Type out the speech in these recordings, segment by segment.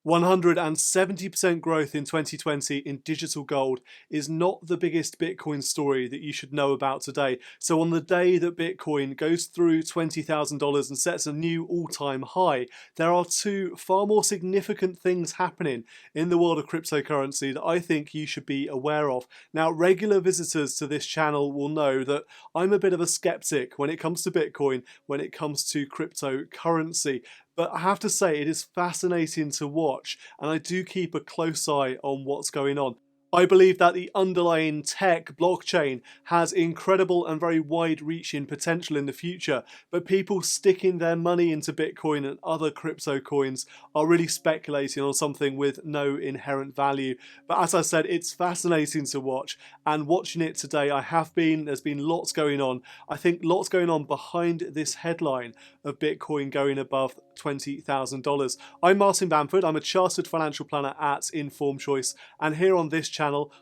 170% growth in 2020 in digital gold is not the biggest Bitcoin story that you should know about today. So on the day that Bitcoin goes through $20,000 and sets a new all-time high, there are two far more significant things happening in the world of cryptocurrency that I think you should be aware of. Now, regular visitors to this channel will know that I'm a bit of a skeptic when it comes to Bitcoin, when it comes to cryptocurrency. But I have to say, it is fascinating to watch, and I do keep a close eye on what's going on. I believe that the underlying tech blockchain has incredible and very wide-reaching potential in the future, but people sticking their money into Bitcoin and other crypto coins are really speculating on something with no inherent value. But as I said, it's fascinating to watch, and watching it today, there's been lots going on. I think lots going on behind this headline of Bitcoin going above $20,000. I'm Martin Bamford. I'm a chartered financial planner at Informed Choice, and here on this channel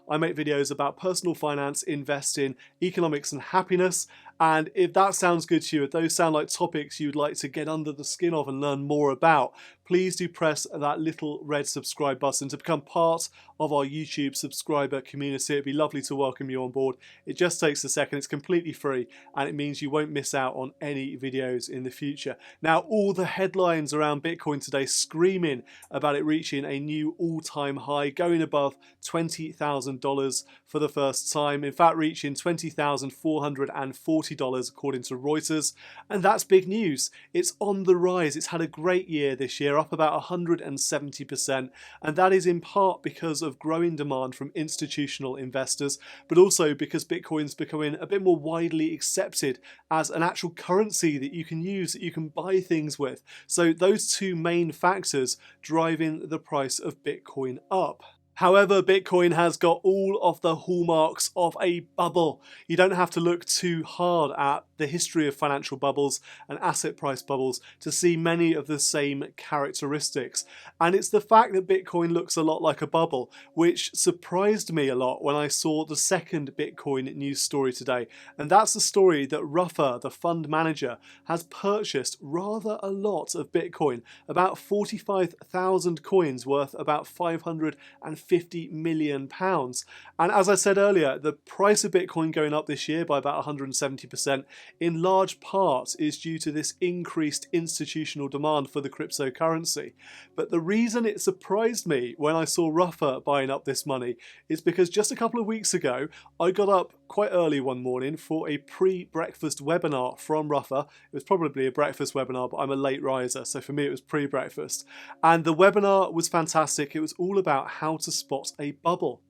I make videos about personal finance, investing, economics and happiness. And if that sounds good to you, if those sound like topics you'd like to get under the skin of and learn more about, please do press that little red subscribe button to become part of our YouTube subscriber community. It'd be lovely to welcome you on board. It just takes a second, it's completely free, and it means you won't miss out on any videos in the future. Now, all the headlines around Bitcoin today screaming about it reaching a new all-time high, going above $20,000 for the first time. In fact, reaching $20,440 according to Reuters, and that's big news. It's on the rise. It's had a great year this year, up about 170%, and that is in part because of growing demand from institutional investors, but also because Bitcoin's becoming a bit more widely accepted as an actual currency that you can use, that you can buy things with. So those two main factors driving the price of Bitcoin up. However, Bitcoin has got all of the hallmarks of a bubble. You don't have to look too hard at the history of financial bubbles and asset price bubbles to see many of the same characteristics. And it's the fact that Bitcoin looks a lot like a bubble, which surprised me a lot when I saw the second Bitcoin news story today. And that's the story that Ruffa, the fund manager, has purchased rather a lot of Bitcoin, about 45,000 coins worth about £550 million. And as I said earlier, the price of Bitcoin going up this year by about 170% in large part is due to this increased institutional demand for the cryptocurrency. But the reason it surprised me when I saw Ruffa buying up this money is because just a couple of weeks ago I got up quite early one morning for a pre-breakfast webinar from Ruffa. It was probably a breakfast webinar, but I'm a late riser, so for me it was pre-breakfast. And the webinar was fantastic. It was all about how to spot a bubble.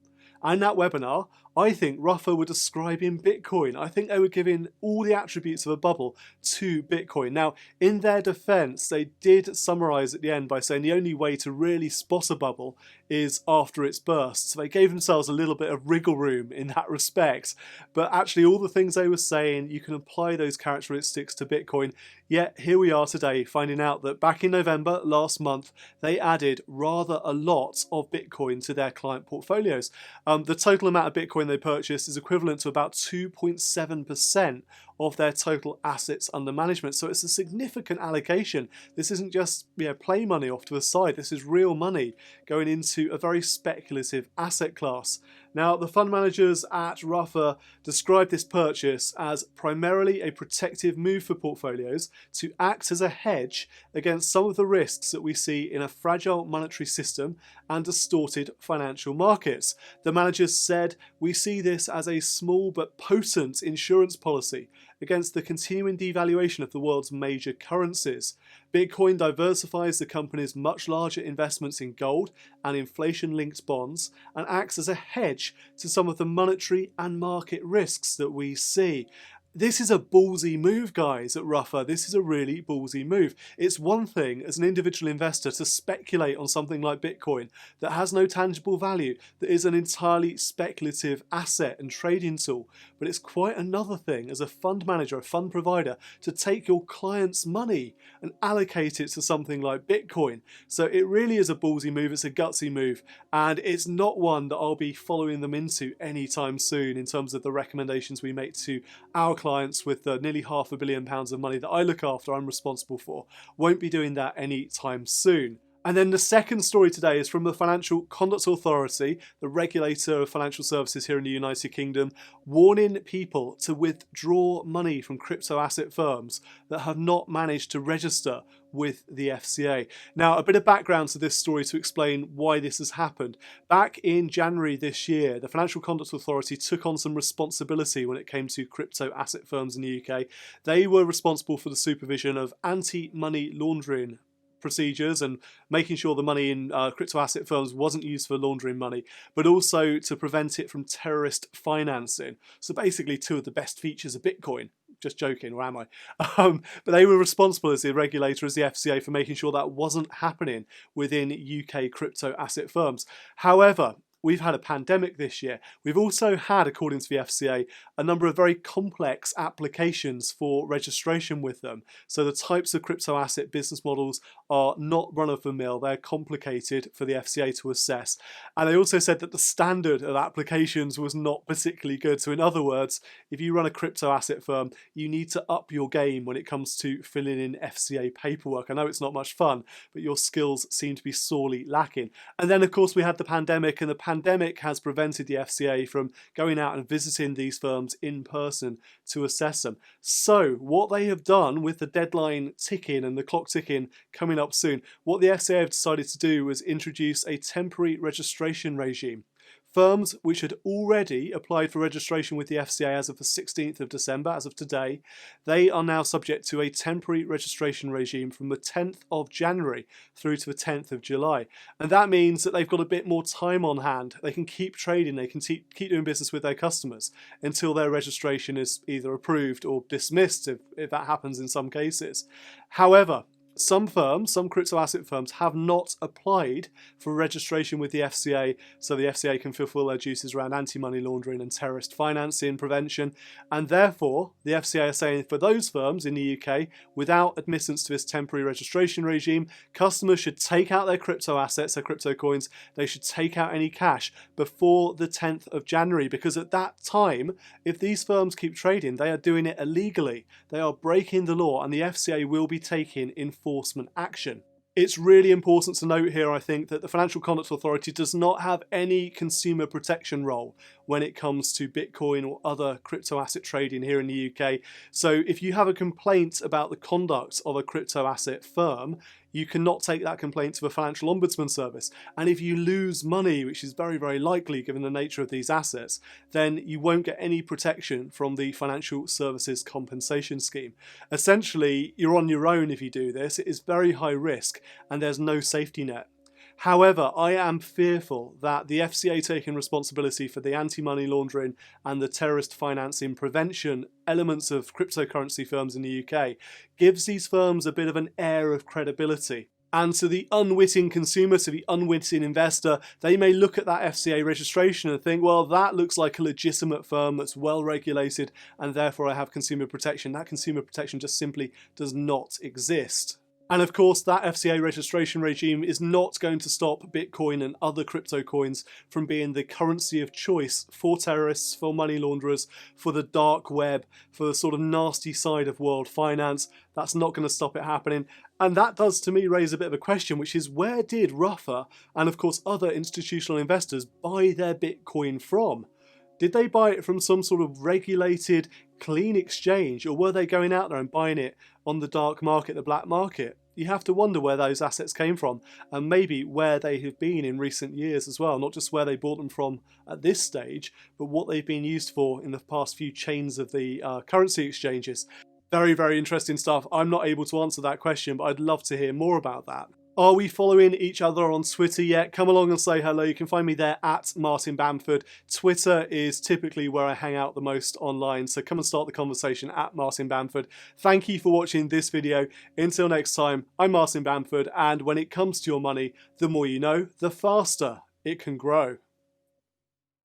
And in that webinar, I think Ruffa were describing Bitcoin. I think they were giving all the attributes of a bubble to Bitcoin. Now, in their defense, they did summarize at the end by saying the only way to really spot a bubble is after its burst. So they gave themselves a little bit of wriggle room in that respect. But actually, all the things they were saying, you can apply those characteristics to Bitcoin. Yet here we are today, finding out that back in November last month, they added rather a lot of Bitcoin to their client portfolios. The total amount of Bitcoin they purchased is equivalent to about 2.7% of their total assets under management. So it's a significant allocation. This isn't just play money off to a side. This is real money going into a very speculative asset class. Now, the fund managers at Ruffa described this purchase as primarily a protective move for portfolios to act as a hedge against some of the risks that we see in a fragile monetary system and distorted financial markets. The managers said, "We see this as a small but potent insurance policy against the continuing devaluation of the world's major currencies. Bitcoin diversifies the company's much larger investments in gold and inflation-linked bonds and acts as a hedge to some of the monetary and market risks that we see." This is a ballsy move, guys, at Ruffa. This is a really ballsy move. It's one thing as an individual investor to speculate on something like Bitcoin that has no tangible value, that is an entirely speculative asset and trading tool. But it's quite another thing as a fund manager, a fund provider, to take your client's money and allocate it to something like Bitcoin. So it really is a ballsy move. It's a gutsy move. And it's not one that I'll be following them into anytime soon in terms of the recommendations we make to our clients with nearly £500 million of money that I look after, I'm responsible for. Won't be doing that anytime soon. And then the second story today is from the Financial Conduct Authority, the regulator of financial services here in the United Kingdom, warning people to withdraw money from crypto asset firms that have not managed to register with the FCA. Now, a bit of background to this story to explain why this has happened. Back in January this year, the Financial Conduct Authority took on some responsibility when it came to crypto asset firms in the UK. They were responsible for the supervision of anti-money laundering procedures and making sure the money in crypto asset firms wasn't used for laundering money, but also to prevent it from terrorist financing. So basically two of the best features of Bitcoin. Just joking, or am I? But they were responsible as the regulator, as the FCA, for making sure that wasn't happening within UK crypto asset firms. However, we've had a pandemic this year. We've also had, according to the FCA, a number of very complex applications for registration with them. So the types of crypto asset business models are not run-of-the-mill. They're complicated for the FCA to assess. And they also said that the standard of applications was not particularly good. So in other words, if you run a crypto asset firm, you need to up your game when it comes to filling in FCA paperwork. I know it's not much fun, but your skills seem to be sorely lacking. And then, of course, we had the pandemic, and the pandemic has prevented the FCA from going out and visiting these firms in person to assess them. So what they have done, with the deadline ticking and the clock ticking coming up soon, what the FCA have decided to do was introduce a temporary registration regime. Firms which had already applied for registration with the FCA as of the 16th of December, as of today, they are now subject to a temporary registration regime from the 10th of January through to the 10th of July. And that means that they've got a bit more time on hand. They can keep trading, they can keep doing business with their customers until their registration is either approved or dismissed, if that happens in some cases. However, some firms, some crypto asset firms, have not applied for registration with the FCA, so the FCA can fulfill their duties around anti-money laundering and terrorist financing prevention. And therefore, the FCA are saying for those firms in the UK, without admittance to this temporary registration regime, customers should take out their crypto assets, their crypto coins. They should take out any cash before the 10th of January, because at that time, if these firms keep trading, they are doing it illegally. They are breaking the law, and the FCA will be taking enforcement action. It's really important to note here, I think, that the Financial Conduct Authority does not have any consumer protection role when it comes to Bitcoin or other crypto asset trading here in the UK. So if you have a complaint about the conduct of a crypto asset firm, you cannot take that complaint to the Financial Ombudsman Service. And if you lose money, which is very, very likely given the nature of these assets, then you won't get any protection from the Financial Services Compensation Scheme. Essentially, you're on your own if you do this. It is very high risk and there's no safety net. However, I am fearful that the FCA taking responsibility for the anti-money laundering and the terrorist financing prevention elements of cryptocurrency firms in the UK gives these firms a bit of an air of credibility. And to the unwitting consumer, to the unwitting investor, they may look at that FCA registration and think, well, that looks like a legitimate firm that's well regulated and therefore I have consumer protection. That consumer protection just simply does not exist. And of course, that FCA registration regime is not going to stop Bitcoin and other crypto coins from being the currency of choice for terrorists, for money launderers, for the dark web, for the sort of nasty side of world finance. That's not going to stop it happening. And that does, to me, raise a bit of a question, which is, where did Ruffa and, of course, other institutional investors buy their Bitcoin from? Did they buy it from some sort of regulated, clean exchange, or were they going out there and buying it on the dark market, the black market? You have to wonder where those assets came from, and maybe where they have been in recent years as well, not just where they bought them from at this stage, but what they've been used for in the past few chains of the currency exchanges. Very, very interesting stuff. I'm not able to answer that question, but I'd love to hear more about that. Are we following each other on Twitter yet? Come along and say hello. You can find me there at Martin Bamford. Twitter is typically where I hang out the most online, so come and start the conversation at Martin Bamford. Thank you for watching this video. Until next time, I'm Martin Bamford, and when it comes to your money, the more you know, the faster it can grow.